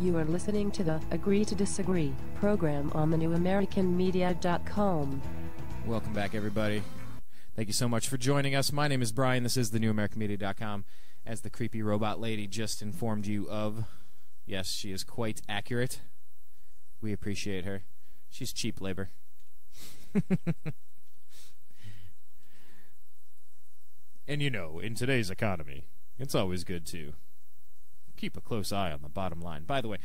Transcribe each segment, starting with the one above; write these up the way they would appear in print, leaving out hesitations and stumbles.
You are listening to the Agree to Disagree program on thenewamericanmedia.com. Welcome back, everybody. Thank you so much for joining us. My name is Brian. This is thenewamericanmedia.com. As the creepy robot lady just informed you of, yes, she is quite accurate. We appreciate her. She's cheap labor. And you know, in today's economy, it's always good to keep a close eye on the bottom line. By the way,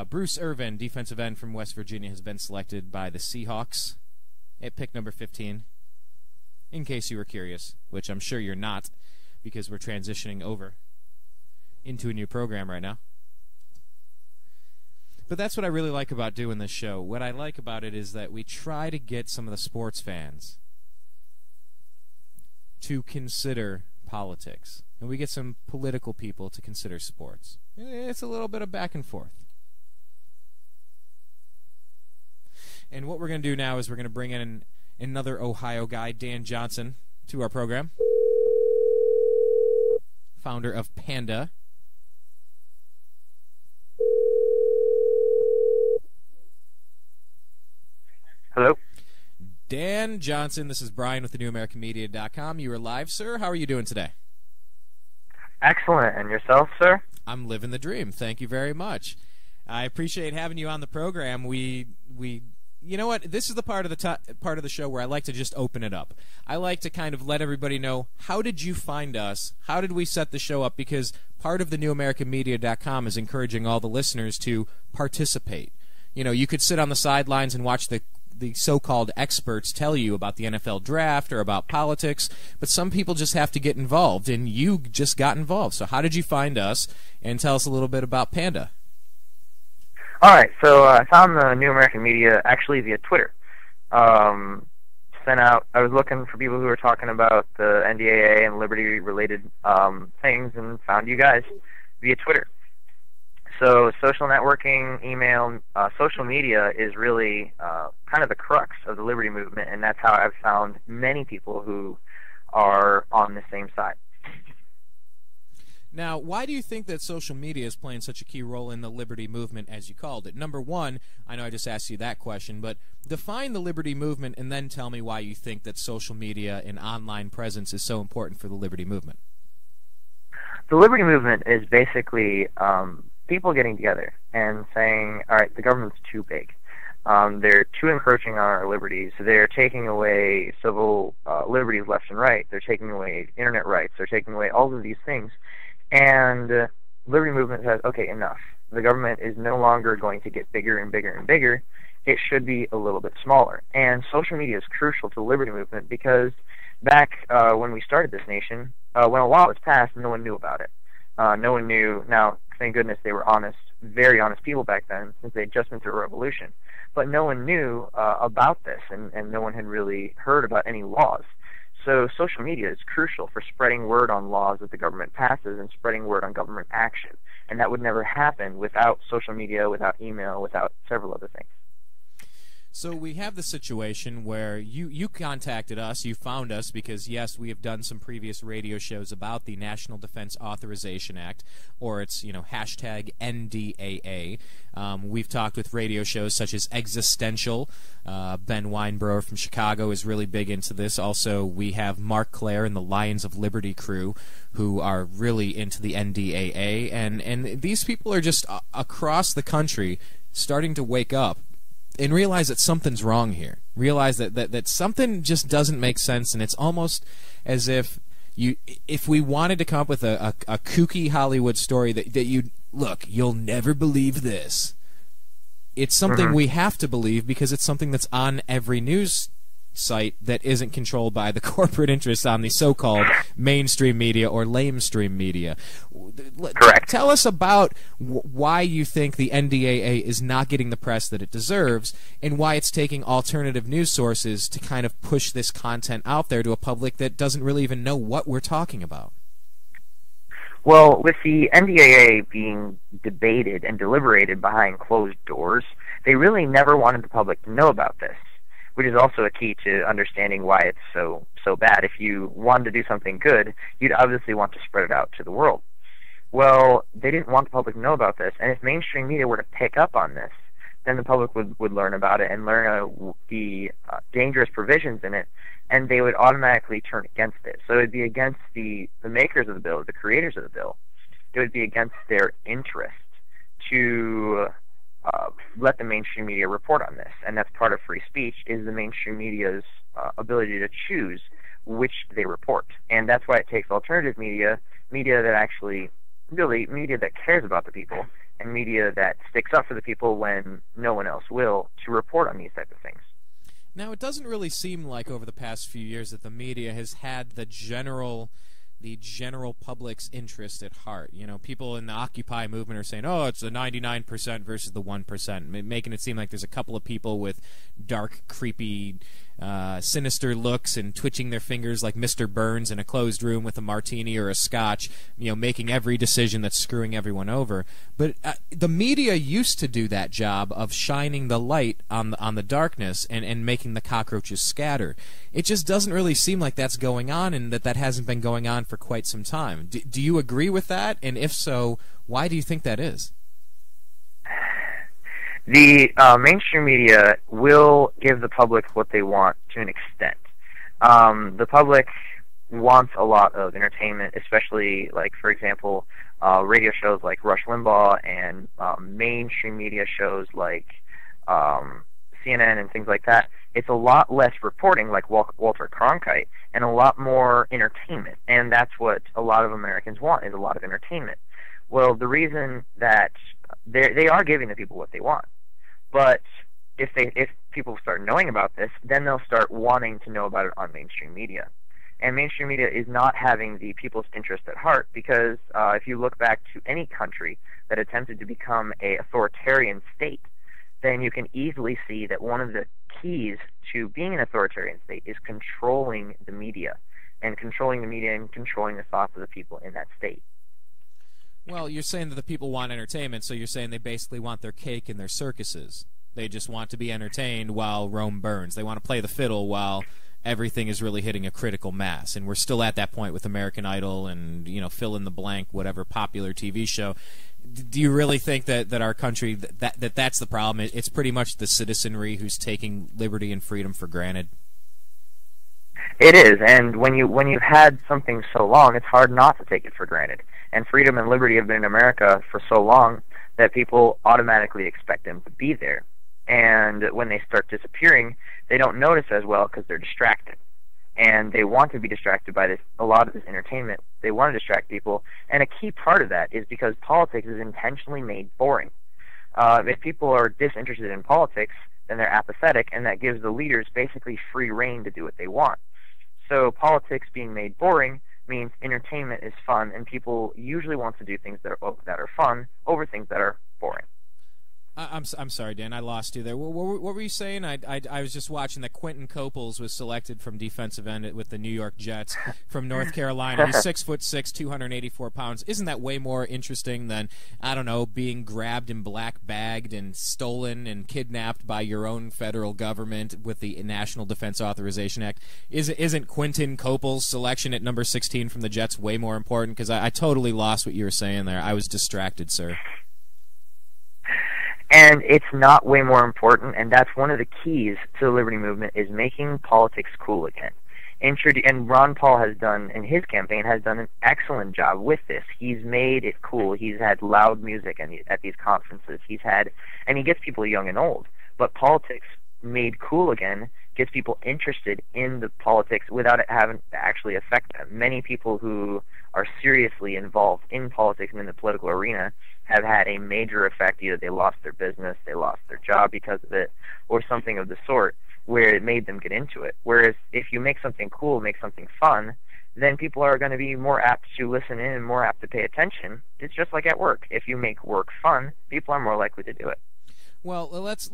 Bruce Irvin, defensive end from West Virginia, has been selected by the Seahawks at pick number 15. In case you were curious, which I'm sure you're not, because we're transitioning over into a new program right now. But that's what I really like about doing this show. What I like about it is that we try to get some of the sports fans to consider politics. And we get some political people to consider sports. It's a little bit of back and forth. And what we're going to do now is we're going to bring in another Ohio guy, Dan Johnson, to our program. Founder of PANDA. Hello? Dan Johnson, this is Brian with thenewamericanmedia.com. You are live, sir. How are you doing today? Excellent. And yourself, sir? I'm living the dream. Thank you very much. I appreciate having you on the program. You know what? This is the part of the show where I like to just open it up. I like to kind of let everybody know, how did you find us? How did we set the show up? Because part of thenewamericanmedia.com is encouraging all the listeners to participate. You know, you could sit on the sidelines and watch the so-called experts tell you about the NFL draft or about politics, but some people just have to get involved, and you just got involved. So how did you find us, and tell us a little bit about PANDA? All right, so I found the New American Media actually via Twitter. I was looking for people who were talking about the NDAA and liberty-related things, and found you guys via Twitter. So social networking, email, social media is really kind of the crux of the liberty movement, and that's how I've found many people who are on the same side. Now, why do you think that social media is playing such a key role in the liberty movement, as you called it? Number one, I know I just asked you that question, but define the liberty movement and then tell me why you think that social media and online presence is so important for the liberty movement. The liberty movement is basically people getting together and saying, all right, the government's too big. They're too encroaching on our liberties. They're taking away civil liberties left and right. They're taking away internet rights. They're taking away all of these things. And the liberty movement says, okay, enough. The government is no longer going to get bigger and bigger and bigger. It should be a little bit smaller. And social media is crucial to the liberty movement because back when we started this nation, when a law was passed, no one knew about it. No one knew. Now, thank goodness they were honest, very honest people back then, since they'd just been through a revolution. But no one knew about this, and no one had really heard about any laws. So social media is crucial for spreading word on laws that the government passes and spreading word on government action. And that would never happen without social media, without email, without several other things. So we have the situation where you contacted us, you found us because, yes, we have done some previous radio shows about the National Defense Authorization Act, or it's, hashtag NDAA. We've talked with radio shows such as Existential. Ben Weinbrower from Chicago is really big into this. Also, we have Mark Clare and the Lions of Liberty crew who are really into the NDAA. And these people are just across the country starting to wake up and realize that something's wrong here. Realize that something just doesn't make sense, and it's almost as if we wanted to come up with a kooky Hollywood story that you'll never believe this. It's something we have to believe because it's something that's on every news site that isn't controlled by the corporate interests on the so-called mainstream media or lamestream media. Correct. Tell us about why you think the NDAA is not getting the press that it deserves, and why it's taking alternative news sources to kind of push this content out there to a public that doesn't really even know what we're talking about. Well, with the NDAA being debated and deliberated behind closed doors, they really never wanted the public to know about this, which is also a key to understanding why it's so bad. If you wanted to do something good, you'd obviously want to spread it out to the world. Well, they didn't want the public to know about this, and if mainstream media were to pick up on this, then the public would learn about it and learn the dangerous provisions in it, and they would automatically turn against it. So it would be against the makers of the bill, the creators of the bill. It would be against their interest to let the mainstream media report on this, and that's part of free speech, is the mainstream media's ability to choose which they report. And that's why it takes alternative media that actually, really, media that cares about the people, and media that sticks up for the people when no one else will, to report on these type of things. Now, it doesn't really seem like over the past few years that the media has had the general public's interest at heart. You know, people in the Occupy movement are saying, oh, it's the 99% versus the 1%, making it seem like there's a couple of people with dark, creepy, sinister looks and twitching their fingers like Mr. Burns in a closed room with a martini or a scotch, you know, making every decision that's screwing everyone over. But the media used to do that job of shining the light on the darkness and making the cockroaches scatter. It just doesn't really seem like that's going on, and that hasn't been going on for quite some time. Do you agree with that? And if so, why do you think that is? The mainstream media will give the public what they want to an extent. The public wants a lot of entertainment, especially, like, for example, radio shows like Rush Limbaugh and mainstream media shows like CNN and things like that. It's a lot less reporting, like Walter Cronkite, and a lot more entertainment. And that's what a lot of Americans want, is a lot of entertainment. Well, the reason that they are giving the people what they want. But if people start knowing about this, then they'll start wanting to know about it on mainstream media. And mainstream media is not having the people's interest at heart, because if you look back to any country that attempted to become an authoritarian state, then you can easily see that one of the keys to being an authoritarian state is controlling the media, and controlling the thoughts of the people in that state. Well, you're saying that the people want entertainment, so you're saying they basically want their cake and their circuses. They just want to be entertained while Rome burns. They want to play the fiddle while everything is really hitting a critical mass. And we're still at that point with American Idol and, you know, fill in the blank, whatever popular TV show. Do you really think that our country, that's the problem? It's pretty much the citizenry who's taking liberty and freedom for granted? It is, and when you've had something so long, it's hard not to take it for granted. And freedom and liberty have been in America for so long that people automatically expect them to be there. And when they start disappearing, they don't notice as well because they're distracted. And they want to be distracted by a lot of this entertainment. They want to distract people, and a key part of that is because politics is intentionally made boring. If people are disinterested in politics, then they're apathetic, and that gives the leaders basically free rein to do what they want. So politics being made boring means entertainment is fun, and people usually want to do things that are fun over things that are boring. I'm sorry, Dan. I lost you there. What were you saying? I was just watching that Quentin Coples was selected from defensive end with the New York Jets from North Carolina. He's 6'6", 284 pounds. Isn't that way more interesting than, I don't know, being grabbed and black bagged and stolen and kidnapped by your own federal government with the National Defense Authorization Act? Isn't Quentin Coples' selection at number 16 from the Jets way more important? Because I totally lost what you were saying there. I was distracted, sir. And it's not way more important, and that's one of the keys to the liberty movement, is making politics cool again. And Ron Paul has done, in his campaign, has done an excellent job with this. He's made it cool. He's had loud music at these conferences. And he gets people young and old. But politics made cool again gets people interested in the politics without it having to actually affect them. Many people who are seriously involved in politics and in the political arena have had a major effect. Either they lost their business, they lost their job because of it, or something of the sort, where it made them get into it. Whereas if you make something cool, make something fun, then people are going to be more apt to listen in and more apt to pay attention. It's just like at work. If you make work fun, people are more likely to do it. Well, let's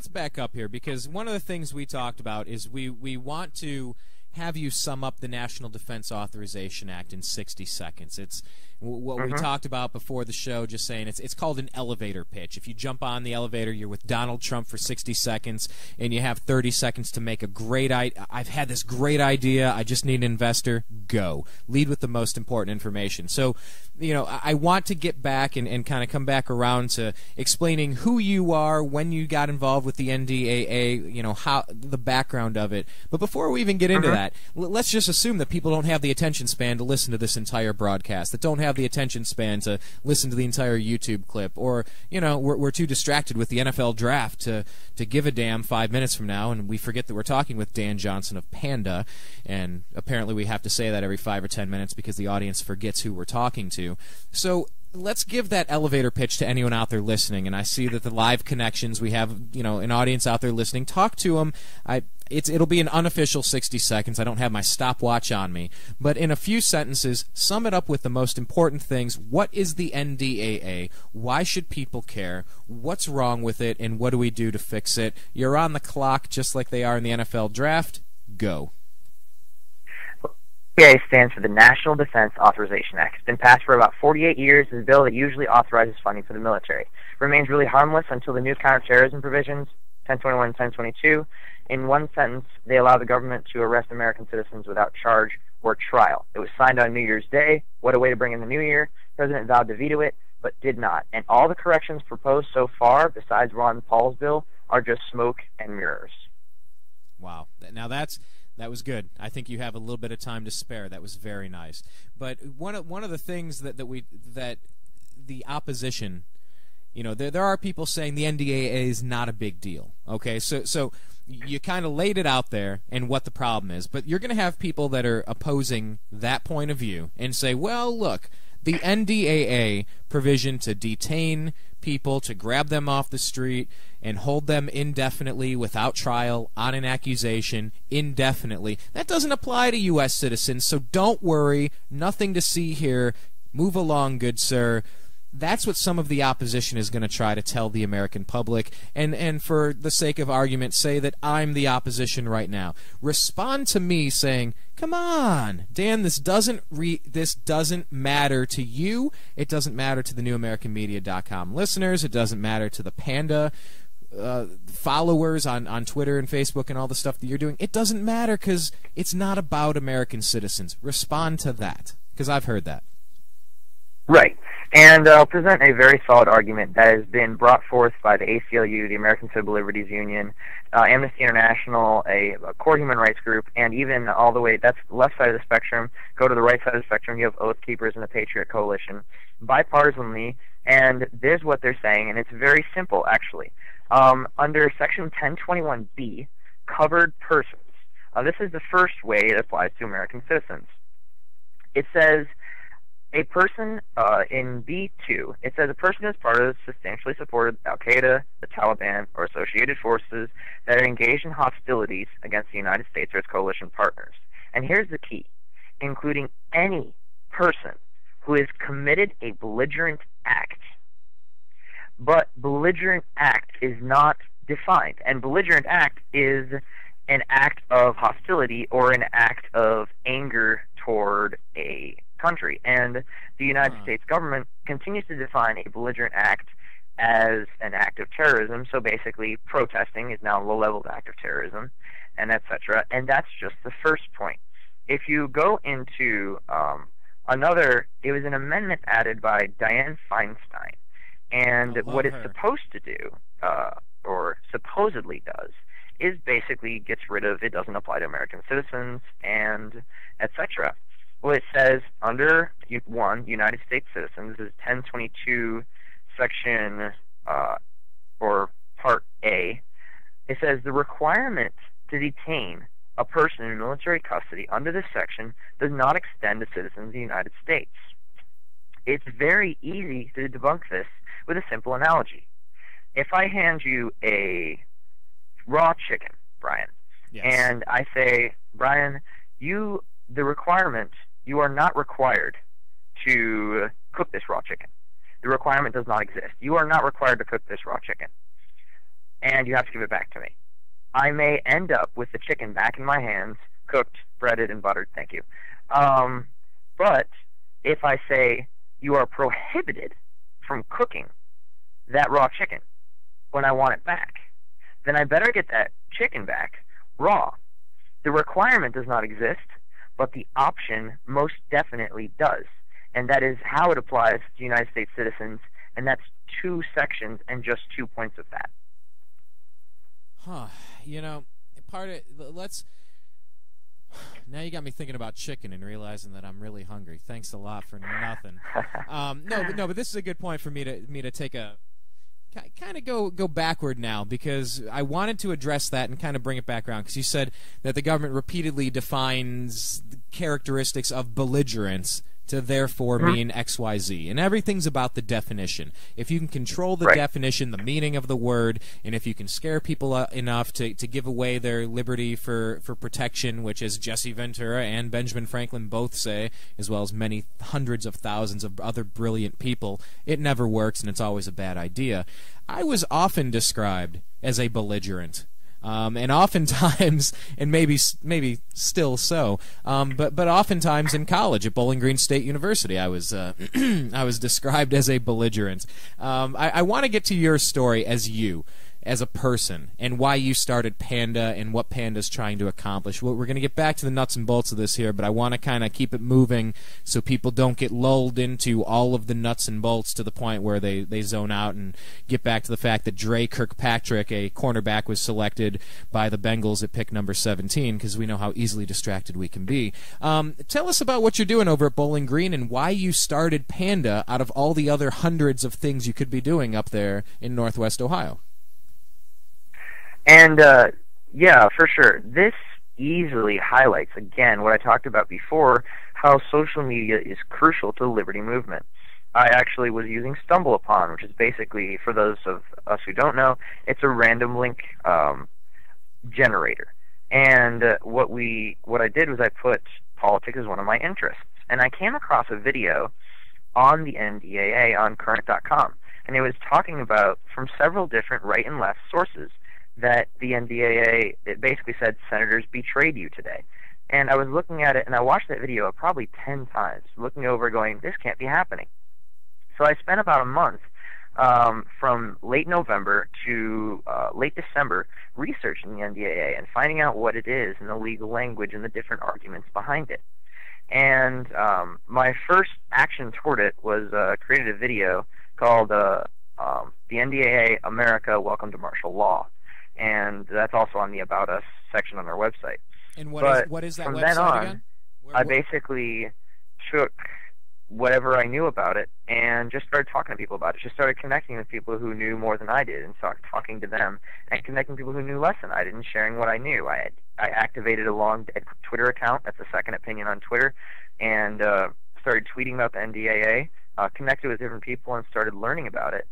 back up here, because one of the things we talked about is we want to have you sum up the National Defense Authorization Act in 60 seconds. It's what we talked about before the show, just saying it's called an elevator pitch. If you jump on the elevator, you're with Donald Trump for 60 seconds, and you have 30 seconds to make a great idea. I've had this great idea. I just need an investor. Go. Lead with the most important information. So, you know, I want to get back and kind of come back around to explaining who you are, when you got involved with the NDAA, you know, how the background of it. But before we even get into that, let's just assume that people don't have the attention span to listen to this entire broadcast, that don't have the attention span to listen to the entire YouTube clip, or, you know, we're too distracted with the NFL draft to give a damn 5 minutes from now, and we forget that we're talking with Dan Johnson of PANDA, and apparently we have to say that every 5 or 10 minutes because the audience forgets who we're talking to. So let's give that elevator pitch to anyone out there listening, and I see that the live connections, we have, you know, an audience out there listening. Talk to them. It'll be an unofficial 60 seconds. I don't have my stopwatch on me. But in a few sentences, sum it up with the most important things. What is the NDAA? Why should people care? What's wrong with it? And what do we do to fix it? You're on the clock just like they are in the NFL draft. Go. NDAA stands for the National Defense Authorization Act. It's been passed for about 48 years. It's a bill that usually authorizes funding for the military. It remains really harmless until the new counterterrorism provisions, 1021 and 1022. In one sentence, they allow the government to arrest American citizens without charge or trial. It was signed on New Year's Day. What a way to bring in the new year. The president vowed to veto it, but did not. And all the corrections proposed so far, besides Ron Paul's bill, are just smoke and mirrors. Wow. Now that was good. I think you have a little bit of time to spare. That was very nice. But one of the things that the opposition, you know, there are people saying the NDAA is not a big deal. Okay, so you kind of laid it out there and what the problem is, but you're going to have people that are opposing that point of view and say, well, look, the NDAA provision to detain people, to grab them off the street and hold them indefinitely without trial on an accusation indefinitely, that doesn't apply to U.S. citizens, so don't worry, nothing to see here, move along, good sir. That's what some of the opposition is going to try to tell the American public, and for the sake of argument, say that I'm the opposition right now. Respond to me saying, come on, Dan, this doesn't matter to you. It doesn't matter to the NewAmericanMedia.com listeners. It doesn't matter to the Panda followers on Twitter and Facebook and all the stuff that you're doing. It doesn't matter because it's not about American citizens. Respond to that, because I've heard that. Right. And I'll present a very solid argument that has been brought forth by the ACLU, the American Civil Liberties Union, Amnesty International, a core human rights group, and even all the way, that's the left side of the spectrum, go to the right side of the spectrum, you have Oath Keepers and the Patriot Coalition, bipartisanly, and there's what they're saying, and it's very simple, actually. Under Section 1021B, covered persons, this is the first way it applies to American citizens. It says, a person, in B2, it says a person is part of substantially supported Al-Qaeda, the Taliban, or associated forces that are engaged in hostilities against the United States or its coalition partners. And here's the key, including any person who has committed a belligerent act. But belligerent act is not defined, and belligerent act is an act of hostility or an act of anger toward a country, and the United States government continues to define a belligerent act as an act of terrorism. So basically, protesting is now a low-level act of terrorism, and etc. And that's just the first point. If you go into it was an amendment added by Dianne Feinstein, and what it's supposed to do, or supposedly does, is basically gets rid of it doesn't apply to American citizens and etc. Well, it says under 1, United States citizens, this is 1022 section, or part A, it says the requirement to detain a person in military custody under this section does not extend to citizens of the United States. It's very easy to debunk this with a simple analogy. If I hand you a raw chicken, Brian, yes, and I say, Brian, you are not required to cook this raw chicken. The requirement does not exist. You are not required to cook this raw chicken. And you have to give it back to me. I may end up with the chicken back in my hands, cooked, breaded, and buttered. Thank you. But if I say you are prohibited from cooking that raw chicken when I want it back, then I better get that chicken back raw. The requirement does not exist, but the option most definitely does. And that is how it applies to United States citizens, and that's 2 sections and just 2 points of that. Huh. You know, let's... Now you got me thinking about chicken and realizing that I'm really hungry. Thanks a lot for nothing. But this is a good point for me to take a kind of go backward now, because I wanted to address that and kind of bring it back around, because you said that the government repeatedly defines the characteristics of belligerence to therefore mean XYZ. And everything's about the definition. If you can control the definition, the meaning of the word, and if you can scare people enough to give away their liberty for protection, which, as Jesse Ventura and Benjamin Franklin both say, as well as many hundreds of thousands of other brilliant people, it never works and it's always a bad idea. I was often described as a belligerent. And oftentimes, and maybe still so, but oftentimes in college at Bowling Green State University, I was I was described as a belligerent. I want to get to your story as a person, and why you started PANDA and what PANDA's trying to accomplish. We're going to get back to the nuts and bolts of this here, but I want to kind of keep it moving so people don't get lulled into all of the nuts and bolts to the point where they zone out, and get back to the fact that Dre Kirkpatrick, a cornerback, was selected by the Bengals at pick number 17, because we know how easily distracted we can be. Tell us about what you're doing over at Bowling Green and why you started PANDA out of all the other hundreds of things you could be doing up there in Northwest Ohio. And, yeah, for sure. This easily highlights, again, what I talked about before, how social media is crucial to the liberty movement. I actually was using StumbleUpon, which is basically, for those of us who don't know, it's a random link generator. And what I did was I put politics as one of my interests. And I came across a video on the NDAA on current.com. And it was talking about, from several different right and left sources, that the NDAA, it basically said, senators betrayed you today. And I was looking at it, and I watched that video probably 10 times, looking over going, this can't be happening. So I spent about a month from late November to late December researching the NDAA and finding out what it is and the legal language and the different arguments behind it. And my first action toward it was created a video called the NDAA America, Welcome to Martial Law. And that's also on the About Us section on our website. And what is that from website then on, again? I basically took whatever I knew about it and just started talking to people about it. Just started connecting with people who knew more than I did and talking to them, and connecting people who knew less than I did and sharing what I knew. I activated a long dead Twitter account. That's a second opinion on Twitter, and started tweeting about the NDAA, connected with different people, and started learning about it.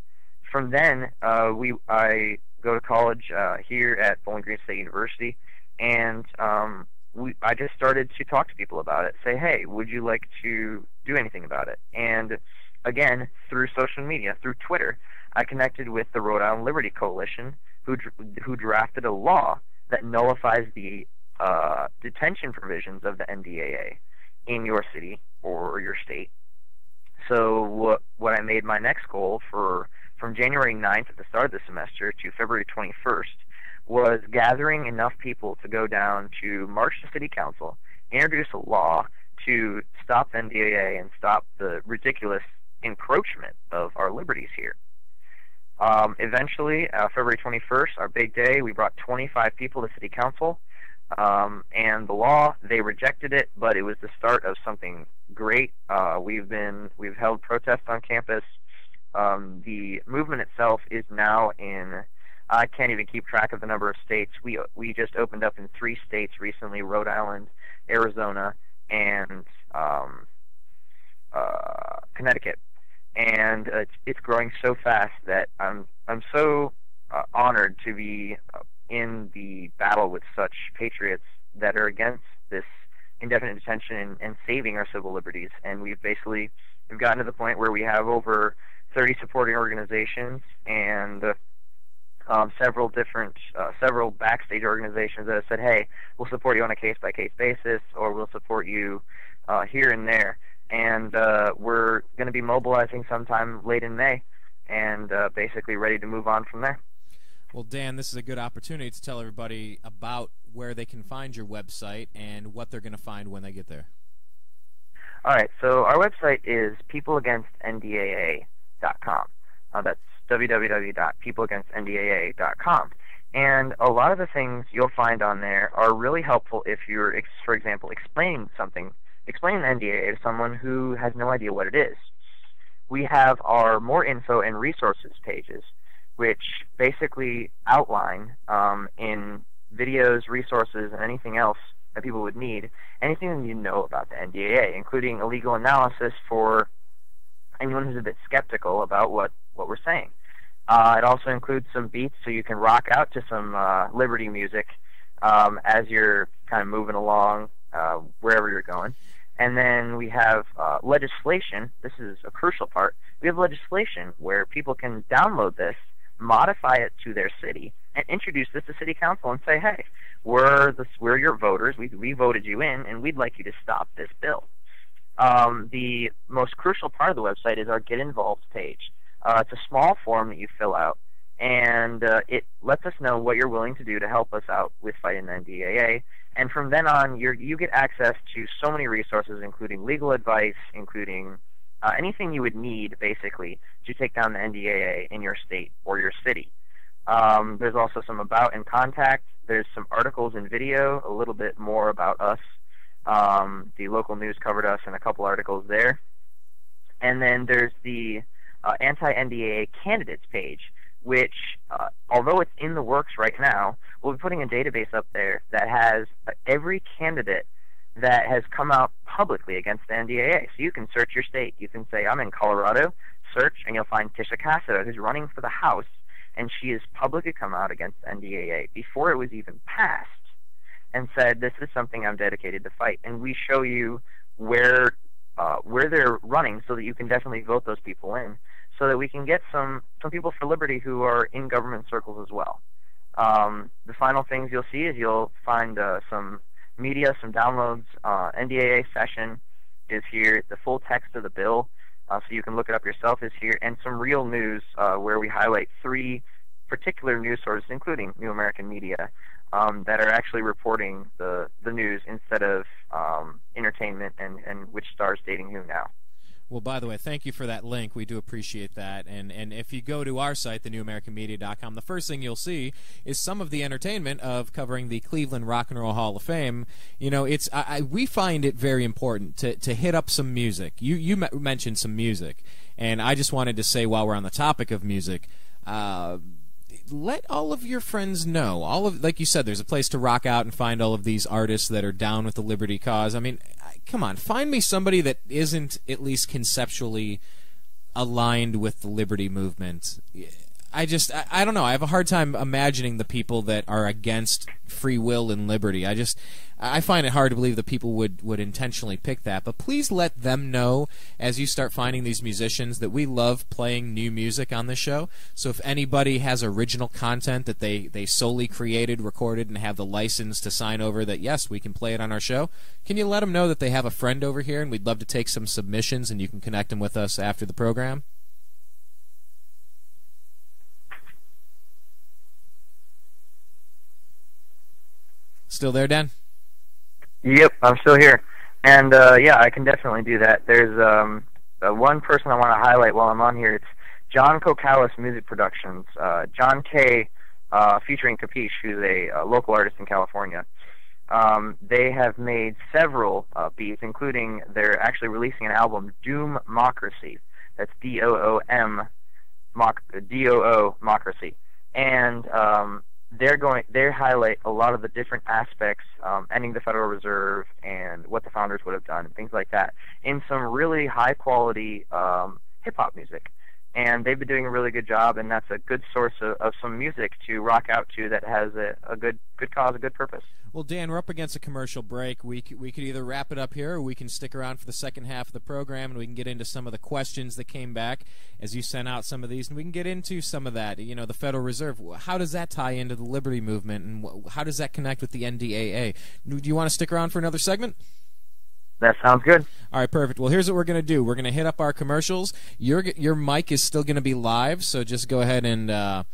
From then, I go to college here at Bowling Green State University, and I just started to talk to people about it, say, hey, would you like to do anything about it? And again, through social media, through Twitter, I connected with the Rhode Island Liberty Coalition, who drafted a law that nullifies the detention provisions of the NDAA in your city or your state. So what I made my next goal from January 9th at the start of the semester to February 21st was gathering enough people to go down to march to City Council, introduce a law to stop NDAA and stop the ridiculous encroachment of our liberties here. Eventually, February 21st, our big day, we brought 25 people to City Council, and the law, they rejected it, but it was the start of something great. We've held protests on campus. The movement itself is now in, I can't even keep track of the number of states. We just opened up in 3 states recently: Rhode Island, Arizona, and Connecticut. And it's growing so fast that I'm so honored to be in the battle with such patriots that are against this indefinite detention and saving our civil liberties. And we've gotten to the point where we have over 30 supporting organizations, and several backstage organizations that have said, hey, we'll support you on a case-by-case basis, or we'll support you here and there. And we're going to be mobilizing sometime late in May, and basically ready to move on from there. Well, Dan, this is a good opportunity to tell everybody about where they can find your website and what they're going to find when they get there. All right, so our website is peopleagainstndaa.com. That's www.peopleagainstndaa.com. And a lot of the things you'll find on there are really helpful if you're, for example, explaining the NDAA to someone who has no idea what it is. We have our More Info and Resources pages, which basically outline in videos, resources, and anything else that people would need, anything that you know about the NDAA, including a legal analysis for anyone who's a bit skeptical about what we're saying. It also includes some beats so you can rock out to some liberty music as you're kind of moving along wherever you're going. And then we have legislation. This is a crucial part. We have legislation where people can download this, modify it to their city, and introduce this to city council and say, hey, we're your voters. We voted you in, and we'd like you to stop this bill. The most crucial part of the website is our Get Involved page. It's a small form that you fill out, and it lets us know what you're willing to do to help us out with fighting the NDAA. And from then on, you get access to so many resources, including legal advice, including anything you would need, basically, to take down the NDAA in your state or your city. There's also some about and contact. There's some articles and video, a little bit more about us. The local news covered us in a couple articles there. And then there's the anti-NDAA candidates page, which, although it's in the works right now, we'll be putting a database up there that has every candidate that has come out publicly against the NDAA. So you can search your state. You can say, I'm in Colorado, search, and you'll find Tisha Cassidy, who's running for the House, and she has publicly come out against the NDAA before it was even passed and said, this is something I'm dedicated to fight. And we show you where they're running so that you can definitely vote those people in, so that we can get some people for liberty who are in government circles as well. The final things you'll see is you'll find some media, some downloads. NDAA session is here. The full text of the bill, so you can look it up yourself, is here. And some real news where we highlight 3 particular news sources, including New American Media, that are actually reporting the news instead of entertainment and which star's dating who now. Well, by the way, thank you for that link. We do appreciate that. And if you go to our site, thenewamericanmedia.com, the first thing you'll see is some of the entertainment of covering the Cleveland Rock and Roll Hall of Fame. You know, we find it very important to hit up some music. You mentioned some music, and I just wanted to say, while we're on the topic of music, let all of your friends know. Like you said, there's a place to rock out and find all of these artists that are down with the liberty cause. I mean, come on, find me somebody that isn't at least conceptually aligned with the liberty movement. I don't know. I have a hard time imagining the people that are against free will and liberty. I find it hard to believe that people would intentionally pick that. But please let them know, as you start finding these musicians, that we love playing new music on this show. So if anybody has original content that they solely created, recorded, and have the license to sign over that, yes, we can play it on our show, can you let them know that they have a friend over here, and we'd love to take some submissions, and you can connect them with us after the program? Still there, Dan? Yep, I'm still here. And, yeah, I can definitely do that. There's one person I want to highlight while I'm on here. It's John Kokalis Music Productions. John K. Featuring Capiche, who's a local artist in California. They have made several beats, including they're actually releasing an album, Doom-mocracy. That's D-O-O-M, D-O-O, Mocracy. And they highlight a lot of the different aspects, ending the Federal Reserve and what the founders would have done, and things like that, in some really high-quality hip-hop music. and they've been doing a really good job, and that's a good source of some music to rock out to that has a good cause, a good purpose. Well, Dan, we're up against a commercial break. We could either wrap it up here, or we can stick around for the second half of the program, and we can get into some of the questions that came back as you sent out some of these, and we can get into some of that. You know, the Federal Reserve, how does that tie into the Liberty Movement, and how does that connect with the NDAA? Do you want to stick around for another segment? That sounds good. All right, perfect. Well, here's what we're going to do. We're going to hit up our commercials. Your mic is still going to be live, so just go ahead and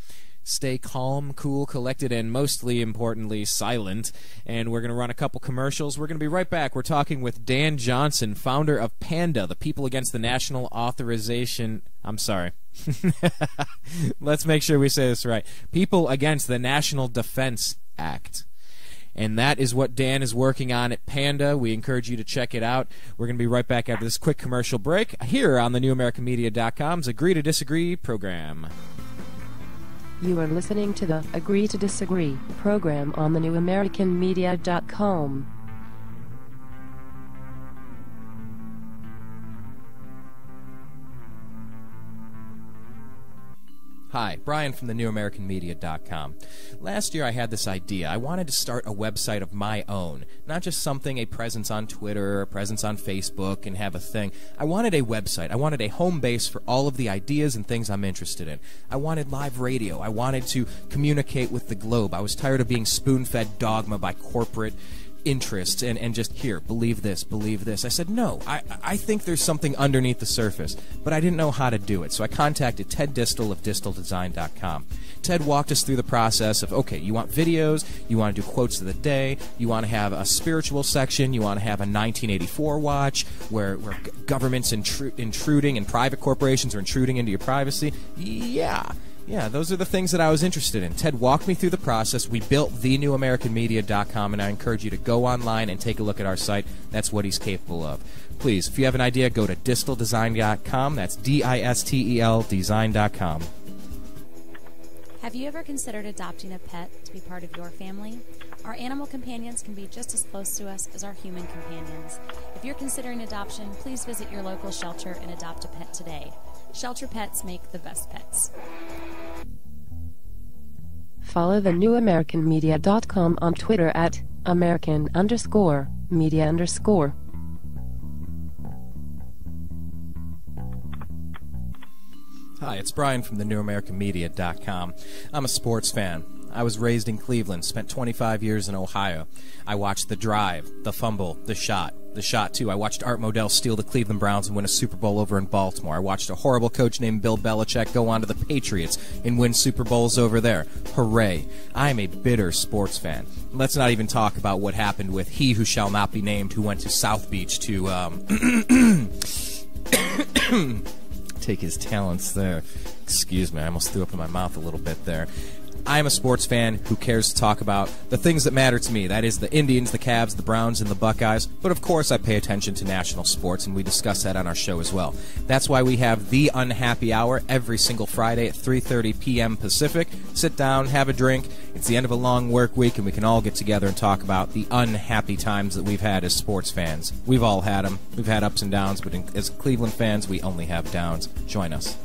stay calm, cool, collected, and mostly importantly, silent. And we're going to run a couple commercials. We're going to be right back. We're talking with Dan Johnson, founder of PANDA, the People Against the National Authorization... I'm sorry. Let's make sure we say this right. People Against the National Defense Act. And that is what Dan is working on at PANDA. We encourage you to check it out. We're going to be right back after this quick commercial break here on the NewAmericanMedia.com's Agree to Disagree program. You are listening to the Agree to Disagree program on the NewAmericanMedia.com. Hi, Brian from the NewAmericanMedia.com. Last year I had this idea. I wanted to start a website of my own, not just something, a presence on Twitter, a presence on Facebook, and have a thing. I wanted a website. I wanted a home base for all of the ideas and things I'm interested in. I wanted live radio. I wanted to communicate with the globe. I was tired of being spoon-fed dogma by corporate interests and just, here, believe this, believe this. I said, no, I think there's something underneath the surface, but I didn't know how to do it. So I contacted Ted Distel of DistelDesign.com. Ted walked us through the process of, okay, you want videos, you want to do quotes of the day, you want to have a spiritual section, you want to have a 1984 watch where government's intruding and private corporations are intruding into your privacy. Yeah, those are the things that I was interested in. Ted walked me through the process. We built thenewamericanmedia.com, and I encourage you to go online and take a look at our site. That's what he's capable of. Please, if you have an idea, go to disteldesign.com. That's DISTEL design.com. Have you ever considered adopting a pet to be part of your family? Our animal companions can be just as close to us as our human companions. If you're considering adoption, please visit your local shelter and adopt a pet today. Shelter pets make the best pets. Follow the NewAmericanMedia.com on Twitter at American_media_. Hi, it's Brian from the NewAmericanMedia.com. I'm a sports fan. I was raised in Cleveland, spent 25 years in Ohio. I watched the drive, the fumble, the shot too. I watched Art Modell steal the Cleveland Browns and win a Super Bowl over in Baltimore. I watched a horrible coach named Bill Belichick go on to the Patriots and win Super Bowls over there. Hooray. I am a bitter sports fan. Let's not even talk about what happened with he who shall not be named, who went to South Beach to take his talents there. Excuse me, I almost threw up in my mouth a little bit there. I am a sports fan who cares to talk about the things that matter to me. That is the Indians, the Cavs, the Browns, and the Buckeyes. But of course I pay attention to national sports, and we discuss that on our show as well. That's why we have The Unhappy Hour every single Friday at 3:30 p.m. Pacific. Sit down, have a drink. It's the end of a long work week, and we can all get together and talk about the unhappy times that we've had as sports fans. We've all had them. We've had ups and downs, but as Cleveland fans, we only have downs. Join us.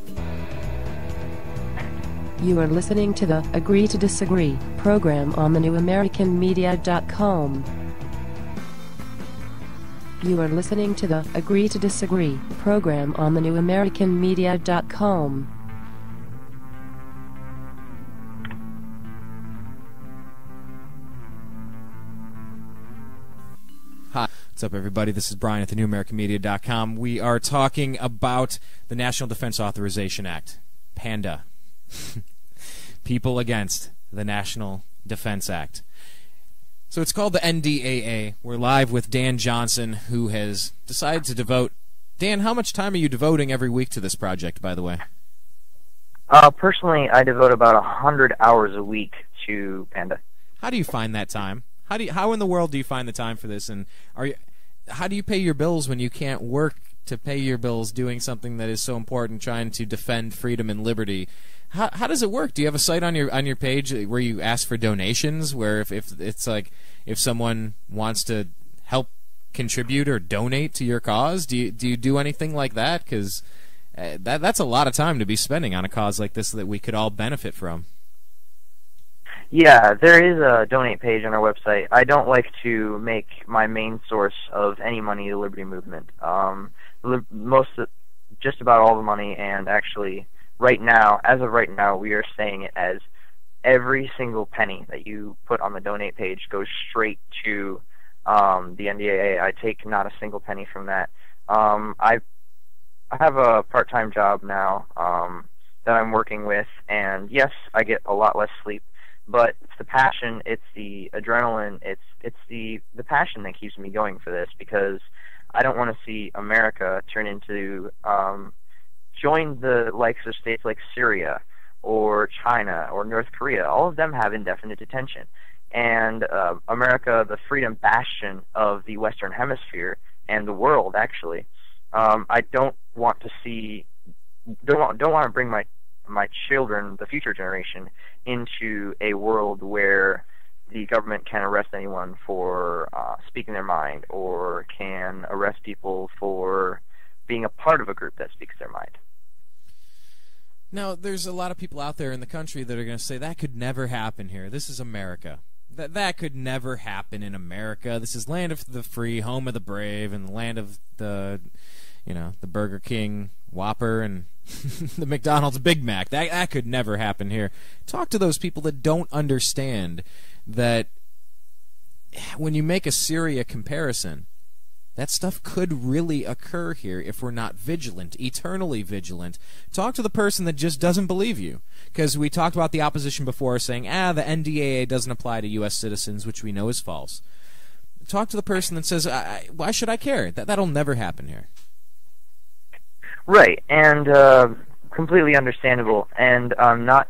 You are listening to the Agree to Disagree program on the NewAmericanMedia.com. You are listening to the Agree to Disagree program on the NewAmericanMedia.com. Hi, what's up, everybody? This is Brian at the NewAmericanMedia.com. We are talking about the National Defense Authorization Act, PANDA. People Against the National Defense Act. So it's called the NDAA. We're live with Dan Johnson, who has decided to devote... Dan, how much time are you devoting every week to this project, by the way? Personally, I devote about 100 hours a week to PANDA. How do you find that time? How in the world do you find the time for this? And how do you pay your bills when you can't work to pay your bills doing something that is so important, trying to defend freedom and liberty? How does it work? Do you have a site on your page where you ask for donations? Where if it's like if someone wants to help contribute or donate to your cause, do you do anything like that? Because That's a lot of time to be spending on a cause like this that we could all benefit from. Yeah, there is a donate page on our website. I don't like to make my main source of any money the Liberty Movement. Just about all the money, and actually, as of right now, we are saying it as every single penny that you put on the donate page goes straight to the NDAA. I take not a single penny from that. I have a part-time job now that I'm working with, and yes, I get a lot less sleep. But it's the passion, it's the adrenaline, it's the passion that keeps me going for this, because I don't want to see America turn into join the likes of states like Syria or China or North Korea. All of them have indefinite detention, and America, the freedom bastion of the Western Hemisphere and the world, actually. I don't want to see, don't want to bring my children, the future generation, into a world where the government can arrest anyone for speaking their mind, or can arrest people for being a part of a group that speaks their mind. Now, there's a lot of people out there in the country that are going to say, that could never happen here. This is America. That could never happen in America. This is land of the free, home of the brave, and the land of the Burger King Whopper and the McDonald's Big Mac. That could never happen here. Talk to those people that don't understand that when you make a Syria comparison, that stuff could really occur here if we're not vigilant, eternally vigilant. Talk to the person that just doesn't believe you. Because we talked about the opposition before saying, the NDAA doesn't apply to U.S. citizens, which we know is false. Talk to the person that says, why should I care? That'll never happen here. Right, and completely understandable, and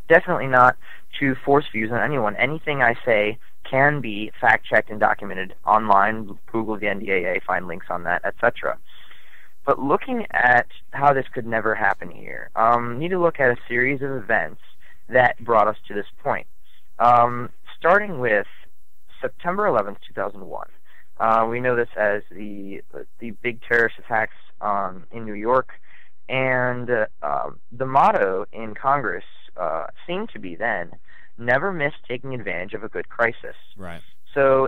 definitely not to force views on anyone. Anything I say can be fact-checked and documented online. Google the NDAA, find links on that, etc. But looking at how this could never happen here, need to look at a series of events that brought us to this point. Starting with September 11th, 2001. We know this as the big terrorist attacks in New York. And the motto in Congress seemed to be then, never miss taking advantage of a good crisis. Right. So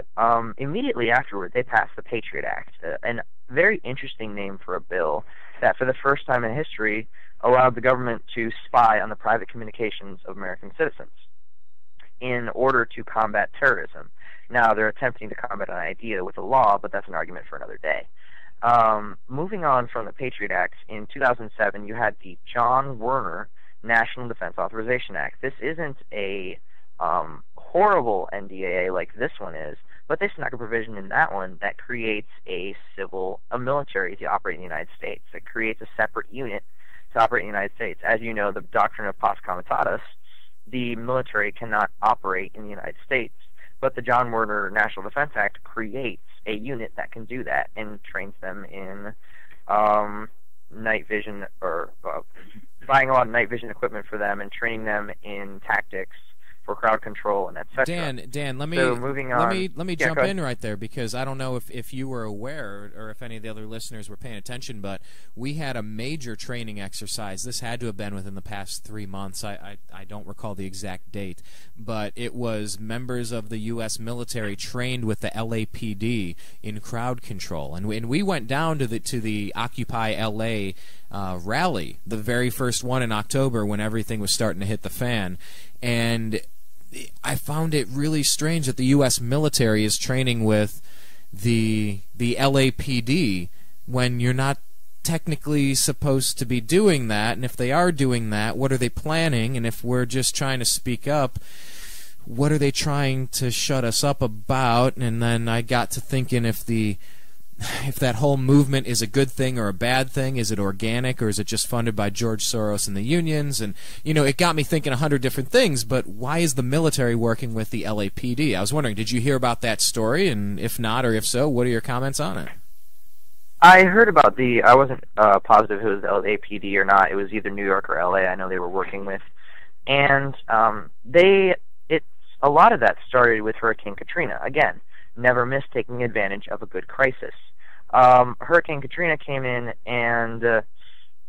immediately afterward, they passed the Patriot Act, a very interesting name for a bill that for the first time in history allowed the government to spy on the private communications of American citizens in order to combat terrorism. Now, they're attempting to combat an idea with a law, but that's an argument for another day. Moving on from the Patriot Act, in 2007 you had the John Werner National Defense Authorization Act. This isn't a horrible NDAA like this one is, but they snuck a provision in that one that creates a military to operate in the United States. It creates a separate unit to operate in the United States. As you know, the doctrine of Pars Comitatus, the military cannot operate in the United States, but the John Werner National Defense Act creates a unit that can do that and trains them in night vision, or buying a lot of night vision equipment for them and training them in tactics for crowd control and etc. Dan, let me jump in right there, because I don't know if you were aware or if any of the other listeners were paying attention, but we had a major training exercise. This had to have been within the past 3 months. I don't recall the exact date, but it was members of the U.S. military trained with the LAPD in crowd control, and we went down to the Occupy LA rally, the very first one in October when everything was starting to hit the fan. And I found it really strange that the U.S. military is training with the LAPD when you're not technically supposed to be doing that. And if they are doing that, what are they planning? And if we're just trying to speak up, what are they trying to shut us up about? And then I got to thinking, if that whole movement is a good thing or a bad thing. Is it organic, or is it just funded by George Soros and the unions? And, it got me thinking 100 different things, but why is the military working with the LAPD? I was wondering, did you hear about that story? And if not, or if so, what are your comments on it? I heard about I wasn't positive if it was the LAPD or not. It was either New York or LA I know they were working with. And a lot of that started with Hurricane Katrina. Again, never miss taking advantage of a good crisis. Hurricane Katrina came in, and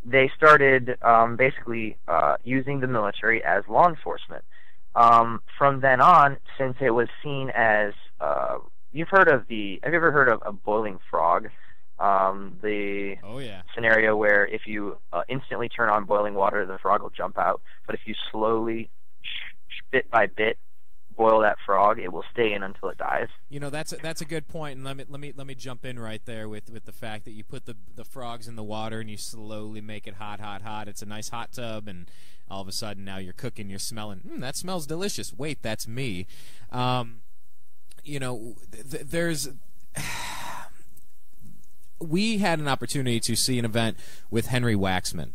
they started basically using the military as law enforcement. From then on, since it was seen as have you ever heard of a boiling frog? The Oh yeah. scenario where if you instantly turn on boiling water, the frog will jump out. But if you slowly, bit by bit, boil that frog, it will stay in until it dies. You know, that's a good point, and let me jump in right there with the fact that you put the frogs in the water and you slowly make it hot, hot, hot. It's a nice hot tub, and all of a sudden now you're cooking, you're smelling. That smells delicious. Wait, that's me. You know, there's. We had an opportunity to see an event with Henry Waxman.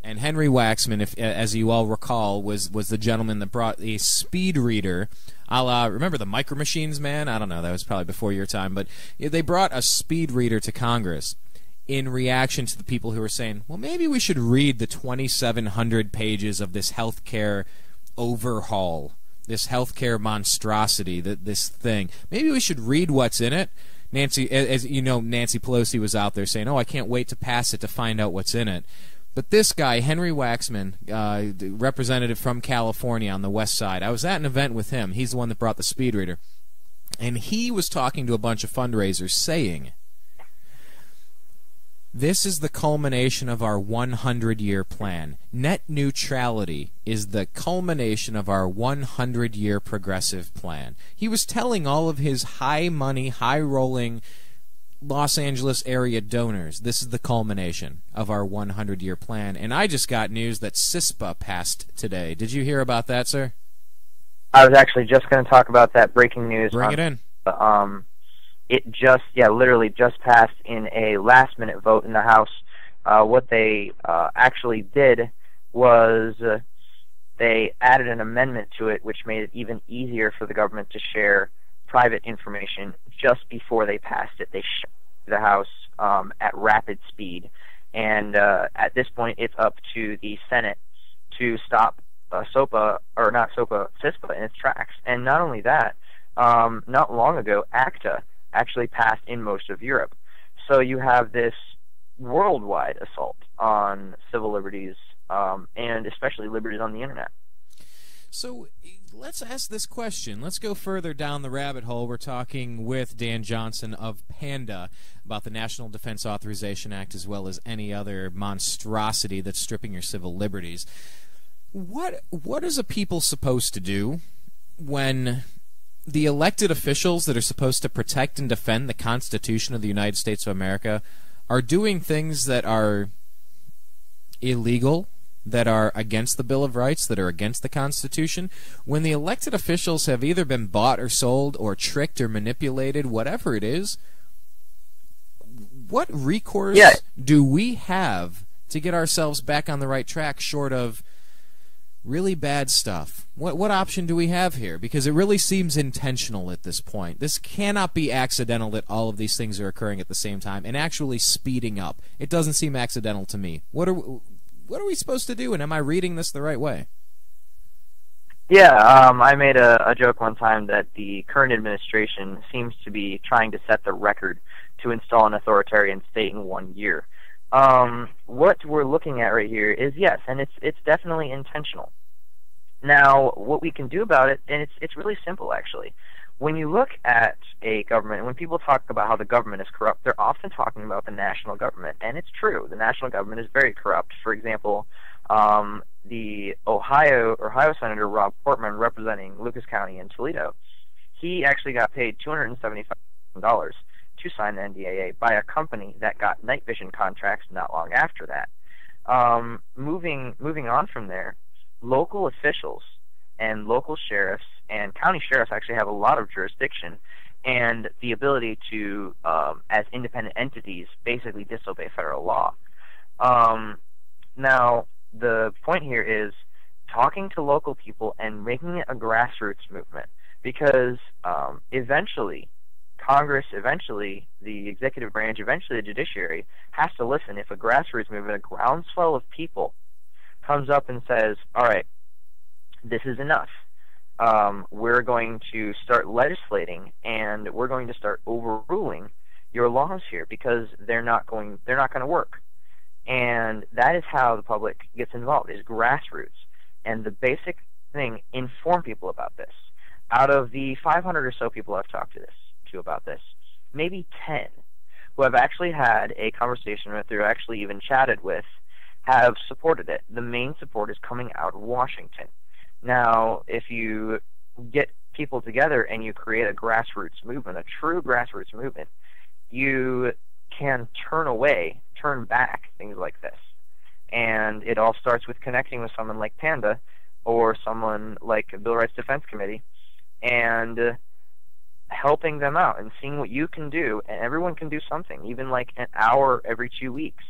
And Henry Waxman, if, as you all recall, was the gentleman that brought a speed reader, a la, remember the Micro Machines, man? I don't know, that was probably before your time, but they brought a speed reader to Congress in reaction to the people who were saying, well, maybe we should read the 2,700 pages of this healthcare overhaul, this healthcare monstrosity, this thing. Maybe we should read what's in it. Nancy, as you know, Nancy Pelosi was out there saying, oh, I can't wait to pass it to find out what's in it. But this guy, Henry Waxman, representative from California on the west side, I was at an event with him. He's the one that brought the speed reader. And he was talking to a bunch of fundraisers saying, this is the culmination of our 100-year plan. Net neutrality is the culmination of our 100-year progressive plan. He was telling all of his high-money, high-rolling Los Angeles area donors, this is the culmination of our 100-year plan. And I just got news that SOPA passed today. Did you hear about that, sir? I was actually just going to talk about that breaking news. Bring it in. It just, literally just passed in a last-minute vote in the House. What they actually did was they added an amendment to it which made it even easier for the government to share private information just before they passed it. They shut the House at rapid speed. And at this point, it's up to the Senate to stop SOPA, or not SOPA, CISPA in its tracks. And not only that, not long ago, ACTA actually passed in most of Europe. So you have this worldwide assault on civil liberties, and especially liberties on the Internet. So let's ask this question. Let's go further down the rabbit hole. We're talking with Dan Johnson of PANDA about the National Defense Authorization Act as well as any other monstrosity that's stripping your civil liberties. What is a people supposed to do when the elected officials that are supposed to protect and defend the Constitution of the United States of America are doing things that are illegal, that are against the Bill of Rights, that are against the Constitution, when the elected officials have either been bought or sold or tricked or manipulated, whatever it is? What recourse do we have to get ourselves back on the right track short of really bad stuff? What option do we have here? Because it really seems intentional at this point. This cannot be accidental that all of these things are occurring at the same time and actually speeding up. It doesn't seem accidental to me. What are we supposed to do, and am I reading this the right way? Yeah, I made a joke one time that the current administration seems to be trying to set the record to install an authoritarian state in 1 year. What we're looking at right here is, yes, and it's definitely intentional. Now, what we can do about it, and it's really simple, actually. When you look at a government, and when people talk about how the government is corrupt, they're often talking about the national government, and it's true. The national government is very corrupt. For example, the Ohio Senator Rob Portman, representing Lucas County in Toledo, he actually got paid $275,000 to sign the NDAA by a company that got night vision contracts not long after that. Moving on from there, local officials and local sheriffs and county sheriffs actually have a lot of jurisdiction and the ability to, as independent entities, basically disobey federal law. Now, the point here is talking to local people and making it a grassroots movement, because eventually Congress, eventually the executive branch, eventually the judiciary has to listen. If a grassroots movement, a groundswell of people comes up and says, all right, this is enough. We're going to start legislating and we're going to start overruling your laws here because they're not going to work. And that is how the public gets involved, is grassroots. And the basic thing, inform people about this. Out of the 500 or so people I've talked to about this, maybe 10 who have actually had a conversation with or actually even chatted with have supported it. The main support is coming out of Washington. Now, if you get people together and you create a grassroots movement, a true grassroots movement, you can turn back things like this. And it all starts with connecting with someone like PANDA or someone like the Bill Rights Defense Committee and helping them out and seeing what you can do. And everyone can do something, even like an hour every 2 weeks.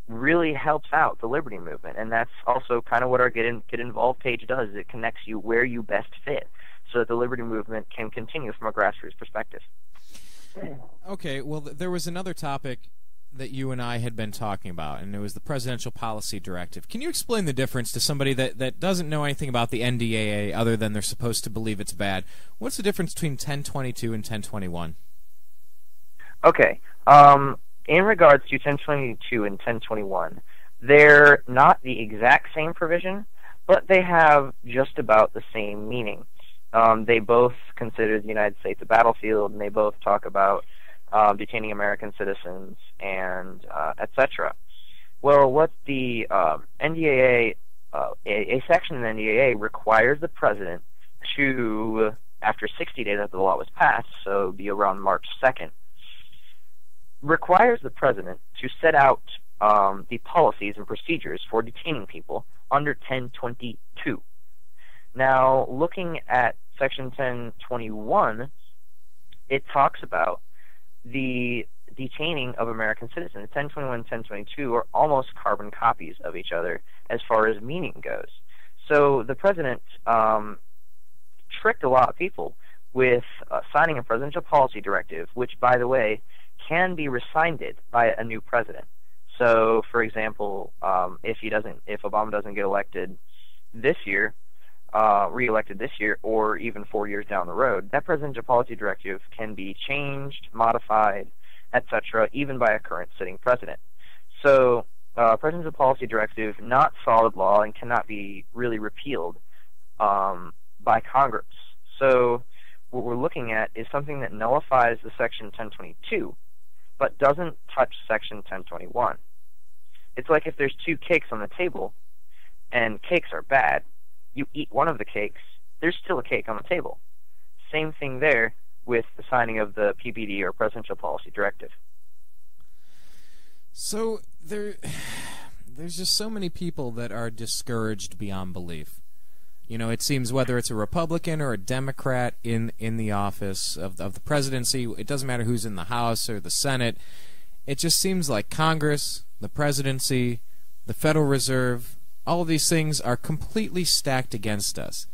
Really helps out the liberty movement. And that's also kind of what our Get Involved page does. It connects you where you best fit so that the liberty movement can continue from a grassroots perspective. Okay, well, there was another topic that you and I had been talking about, and it was the Presidential Policy Directive. Can you explain the difference to somebody that doesn't know anything about the NDAA other than they're supposed to believe it's bad? What's the difference between 1022 and 1021? Okay. In regards to 1022 and 1021, they're not the exact same provision, but they have just about the same meaning. They both consider the United States a battlefield, and they both talk about detaining American citizens and etc. Well, what the NDAA, a section in the NDAA requires the president to, after 60 days after the law was passed, so it would be around March 2nd, requires the president to set out the policies and procedures for detaining people under 1022. Now, looking at Section 1021, it talks about the detaining of American citizens. 1021 and 1022 are almost carbon copies of each other as far as meaning goes. So the president tricked a lot of people with signing a presidential policy directive, which, by the way, can be rescinded by a new president. So, for example, if Obama doesn't get elected this year, re-elected this year, or even 4 years down the road, that presidential policy directive can be changed, modified, etc., even by a current sitting president. So, presidential policy directive, not solid law and cannot be really repealed by Congress. So, what we're looking at is something that nullifies the Section 1022, but doesn't touch Section 1021. It's like if there's two cakes on the table, and cakes are bad, you eat one of the cakes, there's still a cake on the table. Same thing there with the signing of the PPD, or Presidential Policy Directive. So there's just so many people that are discouraged beyond belief. You know, it seems whether it's a Republican or a Democrat in the office of the presidency, it doesn't matter who's in the House or the Senate, it just seems like Congress, the presidency, the Federal Reserve, all of these things are completely stacked against us.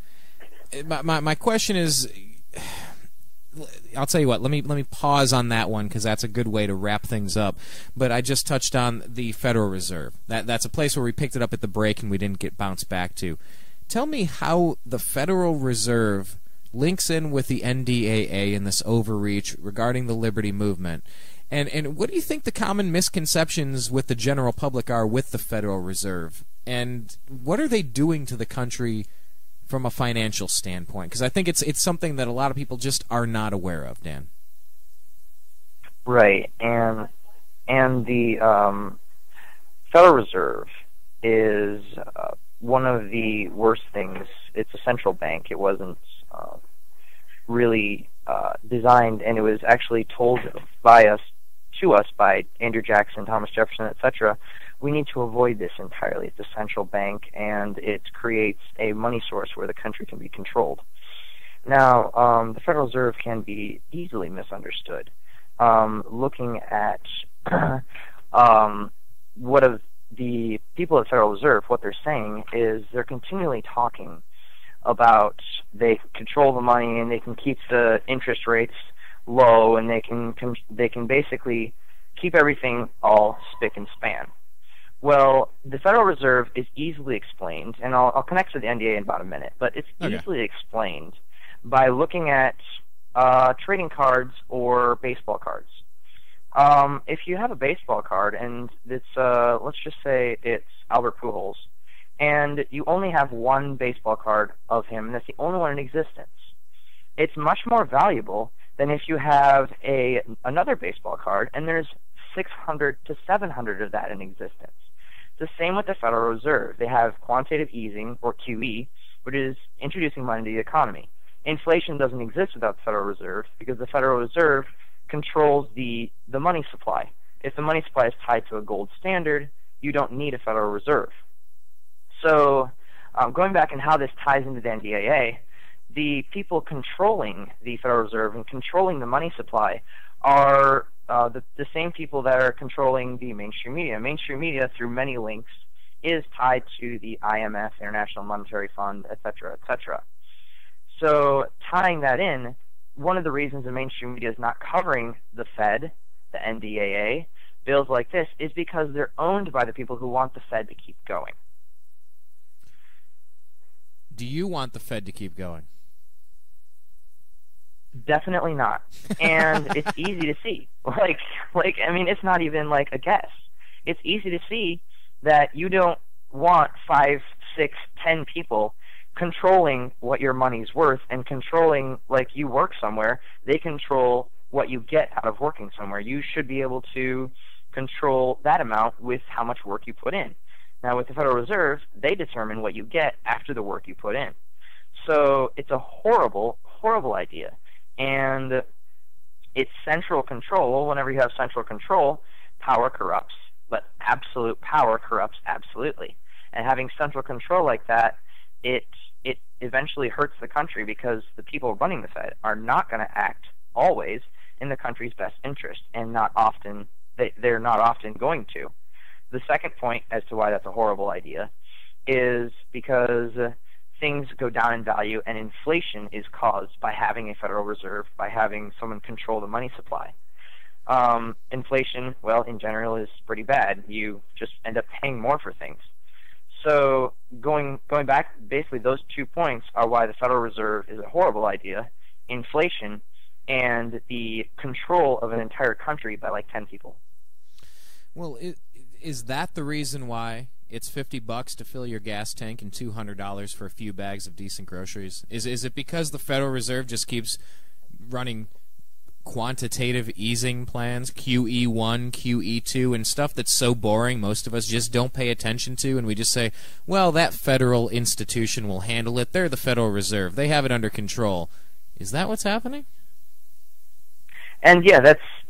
My question is, I'll tell you what, let me pause on that one because that's a good way to wrap things up. But I just touched on the Federal Reserve. That's a place where we picked it up at the break and we didn't get bounced back to. Tell me how the Federal Reserve links in with the NDAA in this overreach regarding the liberty movement. And what do you think the common misconceptions with the general public are with the Federal Reserve? And what are they doing to the country from a financial standpoint? Because I think it's something that a lot of people just are not aware of, Dan. Right, and the Federal Reserve is one of the worst things. It's a central bank. It wasn't really designed, and it was actually told to us by Andrew Jackson, Thomas Jefferson, etc. We need to avoid this entirely. It's a central bank, and it creates a money source where the country can be controlled. Now, the Federal Reserve can be easily misunderstood. Looking at what of the people at the Federal Reserve, what they're saying is they're continually talking about they control the money and they can keep the interest rates low and they can basically keep everything all spick and span. Well, the Federal Reserve is easily explained, and I'll connect to the NDA in about a minute, but it's easily explained by looking at trading cards or baseball cards. If you have a baseball card and it's let's just say it's Albert Pujols, and you only have one baseball card of him, and that's the only one in existence, it's much more valuable than if you have another baseball card and there's 600 to 700 of that in existence. The same with the Federal Reserve. They have quantitative easing, or QE, which is introducing money to the economy. Inflation doesn't exist without the Federal Reserve because the Federal Reserve controls the money supply. If the money supply is tied to a gold standard, you don't need a Federal Reserve. So going back and how this ties into the NDAA, the people controlling the Federal Reserve and controlling the money supply are the same people that are controlling the mainstream media. Mainstream media, through many links, is tied to the IMF, International Monetary Fund, etc., etc. So tying that in, one of the reasons the mainstream media is not covering the Fed, the NDAA, bills like this, is because they're owned by the people who want the Fed to keep going. Do you want the Fed to keep going? Definitely not. And it's easy to see. I mean, it's not even like a guess. It's easy to see that you don't want 5, 6, 10 people controlling what your money's worth and controlling, like, you work somewhere, they control what you get out of working somewhere. You should be able to control that amount with how much work you put in. Now, with the Federal Reserve, they determine what you get after the work you put in. So it's a horrible, horrible idea. And it's central control. Well, whenever you have central control, power corrupts. But absolute power corrupts absolutely. And having central control like that, it eventually hurts the country because the people running the Fed are not going to act always in the country's best interest, and they're not often going to. The second point as to why that's a horrible idea is because things go down in value, and inflation is caused by having a Federal Reserve, by having someone control the money supply. Inflation, well, in general, is pretty bad. You just end up paying more for things. So going back, basically those 2 points are why the Federal Reserve is a horrible idea: inflation and the control of an entire country by like 10 people. Well, is that the reason why it's $50 to fill your gas tank and $200 for a few bags of decent groceries? Is it because the Federal Reserve just keeps running quantitative easing plans, QE1, QE2, and stuff that's so boring most of us just don't pay attention to, and we just say, well, that federal institution will handle it. They're the Federal Reserve. They have it under control. Is that what's happening? And yeah,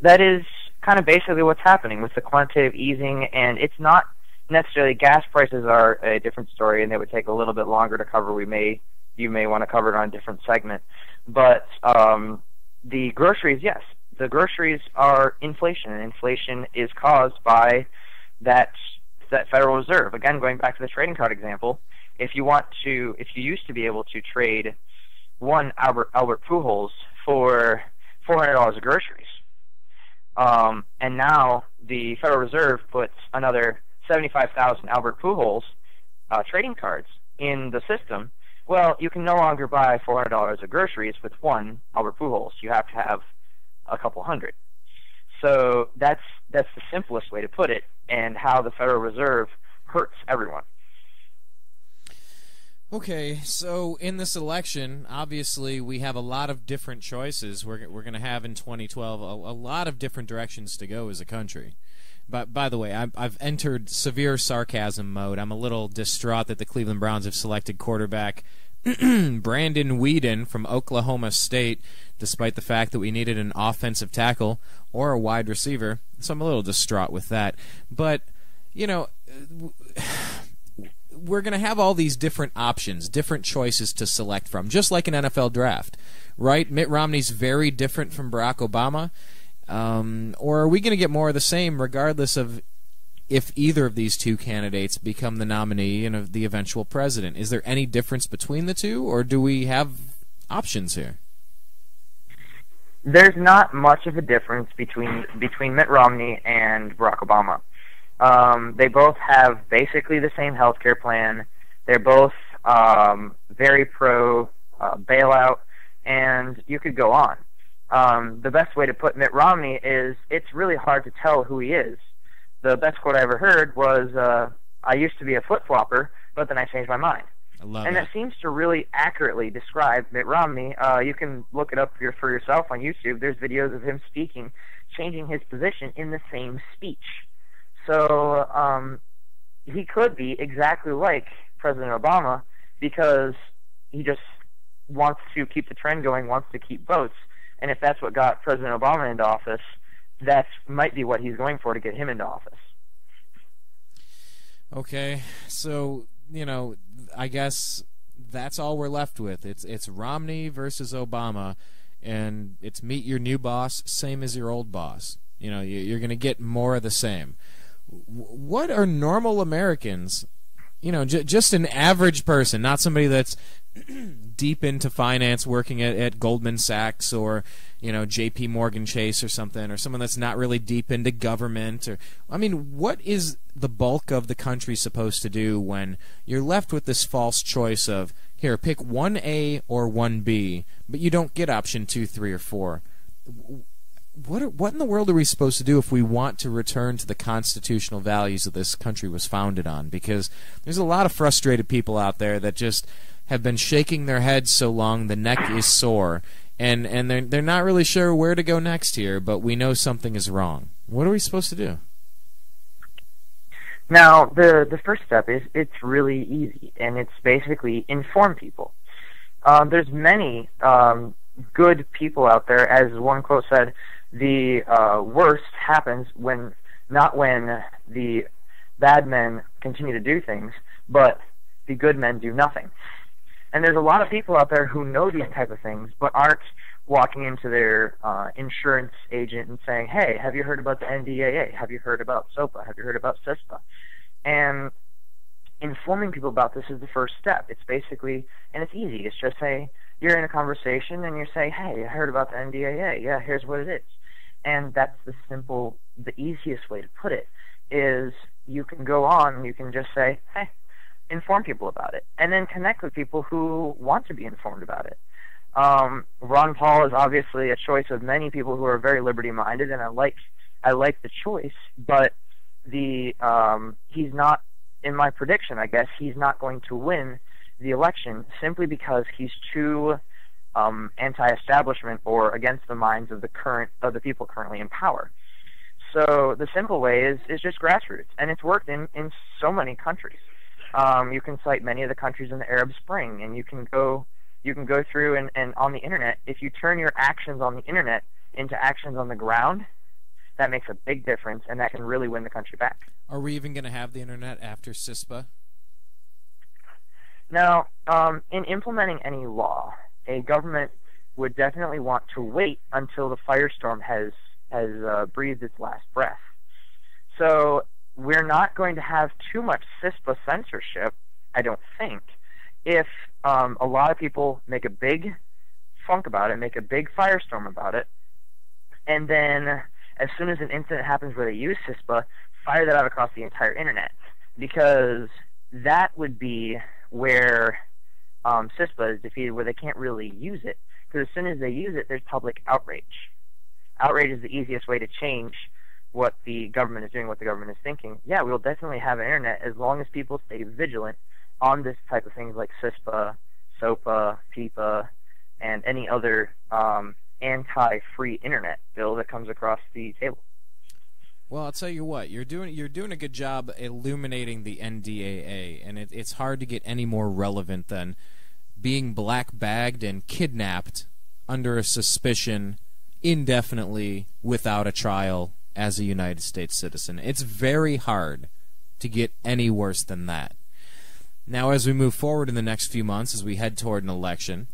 that is kind of basically what's happening with the quantitative easing, and it's not necessarily, gas prices are a different story, and they would take a little bit longer to cover. You may want to cover it on a different segment. But the groceries, yes. The groceries are inflation, and inflation is caused by that Federal Reserve. Again, going back to the trading card example, if you used to be able to trade one Albert Pujols for $400 of groceries, and now the Federal Reserve puts another 75,000 Albert Pujols trading cards in the system, well, you can no longer buy $400 of groceries with one Albert Pujols. You have to have a couple hundred. So that's the simplest way to put it, and how the Federal Reserve hurts everyone. Okay, so in this election, obviously we have a lot of different choices. We're going to have in 2012 a lot of different directions to go as a country. But by the way, I've entered severe sarcasm mode. I'm a little distraught that the Cleveland Browns have selected quarterback Brandon Weeden from Oklahoma State, despite the fact that we needed an offensive tackle or a wide receiver. So I'm a little distraught with that. But, you know, we're going to have all these different options, different choices to select from, just like an NFL draft, right? Mitt Romney's very different from Barack Obama. Or are we going to get more of the same regardless of if either of these two candidates become the nominee and the eventual president? Is there any difference between the two, or do we have options here? There's not much of a difference between Mitt Romney and Barack Obama. They both have basically the same health care plan. They're both very pro bailout, and you could go on. The best way to put Mitt Romney is it's really hard to tell who he is. The best quote I ever heard was, I used to be a flip-flopper, but then I changed my mind. I love and it. that seems to really accurately describe Mitt Romney. You can look it up for yourself on YouTube. There's videos of him speaking, changing his position in the same speech. So he could be exactly like President Obama because he just wants to keep the trend going, wants to keep votes. And if that's what got President Obama into office, that might be what he's going for to get him into office. Okay, so, you know, I guess that's all we're left with. It's Romney versus Obama, and it's meet your new boss, same as your old boss. You know, you're going to get more of the same. What are normal Americans, you know, just an average person, not somebody that's deep into finance, working at Goldman Sachs or, you know, J.P. Morgan Chase or something, or someone that's not really deep into government, or, I mean, what is the bulk of the country supposed to do when you're left with this false choice of, here, pick 1A or 1B, but you don't get option 2, 3, or 4? What in the world are we supposed to do if we want to return to the constitutional values that this country was founded on? Because there's a lot of frustrated people out there that just have been shaking their heads so long the neck is sore, and they're not really sure where to go next here, but we know something is wrong. What are we supposed to do? Now, the first step is it's really easy, and it's basically inform people. There's many good people out there. As one quote said, the worst happens not when the bad men continue to do things, but the good men do nothing. And there's a lot of people out there who know these type of things, but aren't walking into their insurance agent and saying, hey, have you heard about the NDAA? Have you heard about SOPA? Have you heard about SISPA? And informing people about this is the first step. It's basically, and it's easy. It's just say, you're in a conversation and you're saying, hey, I heard about the NDAA. Yeah, here's what it is. And that's the easiest way to put it, is you can go on and you can just say, hey, inform people about it, and then connect with people who want to be informed about it. Ron Paul is obviously a choice of many people who are very liberty-minded, and I like the choice, but he's not, in my prediction, I guess, he's not going to win the election simply because he's too anti-establishment or against the minds of the people currently in power. So the simple way is just grassroots, and it's worked in so many countries. You can cite many of the countries in the Arab Spring, and you can go through and on the internet, if you turn your actions on the internet into actions on the ground, that makes a big difference, and that can really win the country back. Are we even going to have the internet after CISPA? Now, in implementing any law, a government would definitely want to wait until the firestorm has breathed its last breath. So we're not going to have too much CISPA censorship, I don't think, if a lot of people make a big funk about it, make a big firestorm about it, and then as soon as an incident happens where they use CISPA, fire that out across the entire internet, because that would be where CISPA is defeated, where they can't really use it, because as soon as they use it, there's public outrage. Outrage is the easiest way to change what the government is doing, what the government is thinking. Yeah, we'll definitely have an internet as long as people stay vigilant on this type of things like CISPA, SOPA, PIPA, and any other anti-free internet bill that comes across the table. Well, I'll tell you what, you're doing a good job illuminating the NDAA, and it's hard to get any more relevant than being black-bagged and kidnapped under a suspicion indefinitely without a trial as a United States citizen. It's very hard to get any worse than that. Now, as we move forward in the next few months, as we head toward an election,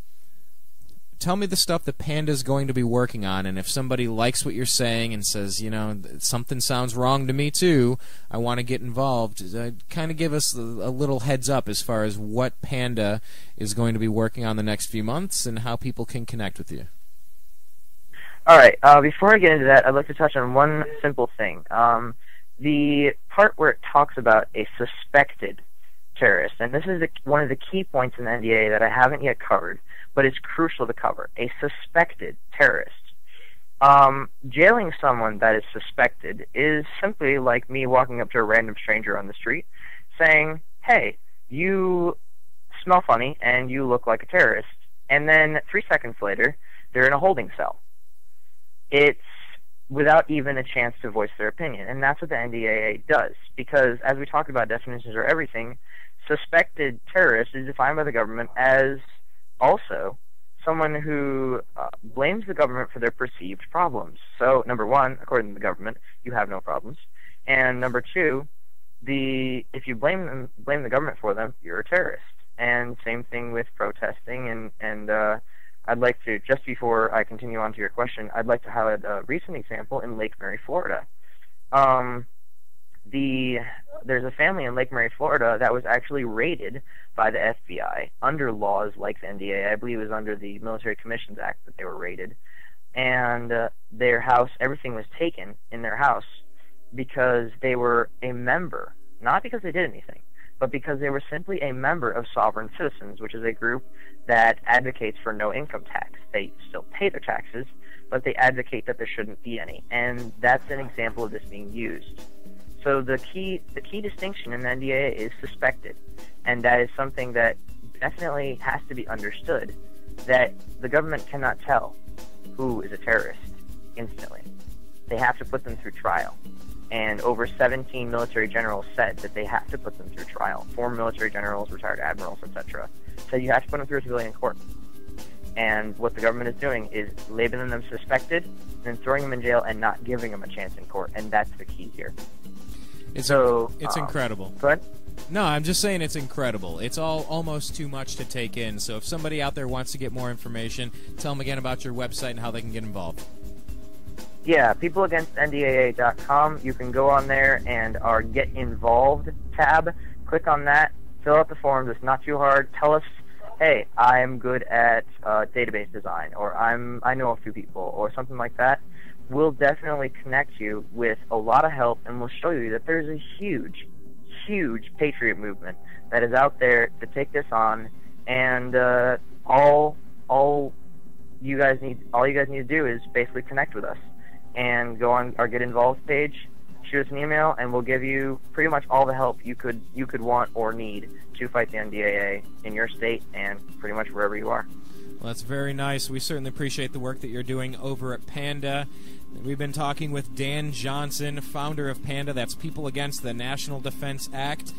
tell me the stuff that PANDA's going to be working on, and if somebody likes what you're saying and says, you know, something sounds wrong to me too, I want to get involved, kind of give us a little heads up as far as what PANDA is going to be working on the next few months and how people can connect with you. All right, before I get into that, I'd like to touch on one simple thing. The part where it talks about a suspected terrorist, and this is one of the key points in the NDAA that I haven't yet covered, but it's crucial to cover. A suspected terrorist. Jailing someone that is suspected is simply like me walking up to a random stranger on the street saying, hey, you smell funny and you look like a terrorist, and then 3 seconds later they're in a holding cell. It's without even a chance to voice their opinion, and that's what the NDAA does, because as we talked about, definitions are everything. Suspected terrorist is defined by the government as also someone who blames the government for their perceived problems. So, number one, according to the government, you have no problems, and number two, if you blame the government for them, you're a terrorist. And same thing with protesting, and I'd like to, just before I continue on to your question, I'd like to highlight a recent example in Lake Mary, Florida. There's a family in Lake Mary, Florida that was actually raided by the FBI under laws like the NDAA. I believe it was under the Military Commissions Act that they were raided. And their house, everything was taken in their house because they were a member, not because they did anything, but because they were simply a member of Sovereign Citizens, which is a group that advocates for no income tax. They still pay their taxes, but they advocate that there shouldn't be any. And that's an example of this being used. So the key distinction in the NDAA is suspected, and that is something that definitely has to be understood, that the government cannot tell who is a terrorist instantly. They have to put them through trial. And over 17 military generals said that they have to put them through trial. Former military generals, retired admirals, etc. So you have to put them through a civilian court. And what the government is doing is labeling them suspected, then throwing them in jail and not giving them a chance in court. And that's the key here. It's It's incredible. Go ahead. No, I'm just saying it's incredible. It's almost too much to take in. So if somebody out there wants to get more information, tell them again about your website and how they can get involved. Yeah, peopleagainstndaa.com. You can go on there and our Get Involved tab. Click on that. Fill out the forms. It's not too hard. Tell us, hey, I'm good at database design, or I know a few people, or something like that. We'll definitely connect you with a lot of help, and we'll show you that there's a huge, huge patriot movement that is out there to take this on, and all you guys need to do is basically connect with us and go on our Get Involved page, shoot us an email, and we'll give you pretty much all the help you could want or need to fight the NDAA in your state and pretty much wherever you are. Well, that's very nice. We certainly appreciate the work that you're doing over at PANDA. We've been talking with Dan Johnson, founder of PANDA. That's People Against the National Defense Act.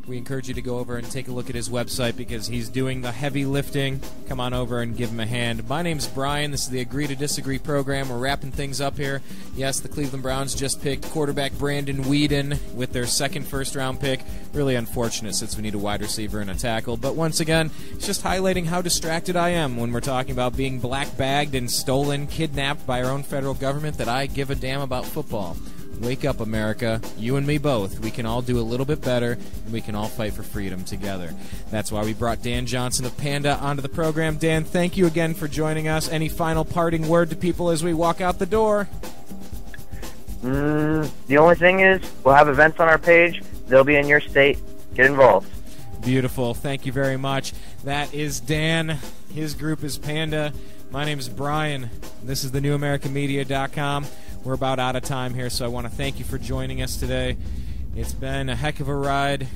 We encourage you to go over and take a look at his website because he's doing the heavy lifting. Come on over and give him a hand. My name's Brian. This is the Agree to Disagree program. We're wrapping things up here. Yes, the Cleveland Browns just picked quarterback Brandon Weeden with their second first-round pick. Really unfortunate since we need a wide receiver and a tackle. But once again, it's just highlighting how distracted I am when we're talking about being black-bagged and stolen, kidnapped by our own federal government, that I give a damn about football. Wake up, America. You and me both. We can all do a little bit better, and we can all fight for freedom together. That's why we brought Dan Johnson of PANDA onto the program. Dan, thank you again for joining us. Any final parting word to people as we walk out the door? The only thing is, we'll have events on our page. They'll be in your state. Get involved. Beautiful. Thank you very much. That is Dan. His group is PANDA. My name is Brian. This is thenewamericanmedia.com. We're about out of time here, so I want to thank you for joining us today. It's been a heck of a ride.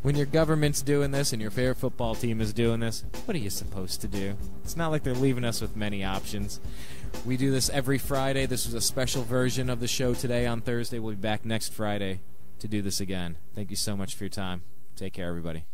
When your government's doing this and your favorite football team is doing this, what are you supposed to do? It's not like they're leaving us with many options. We do this every Friday. This was a special version of the show today on Thursday. We'll be back next Friday to do this again. Thank you so much for your time. Take care, everybody.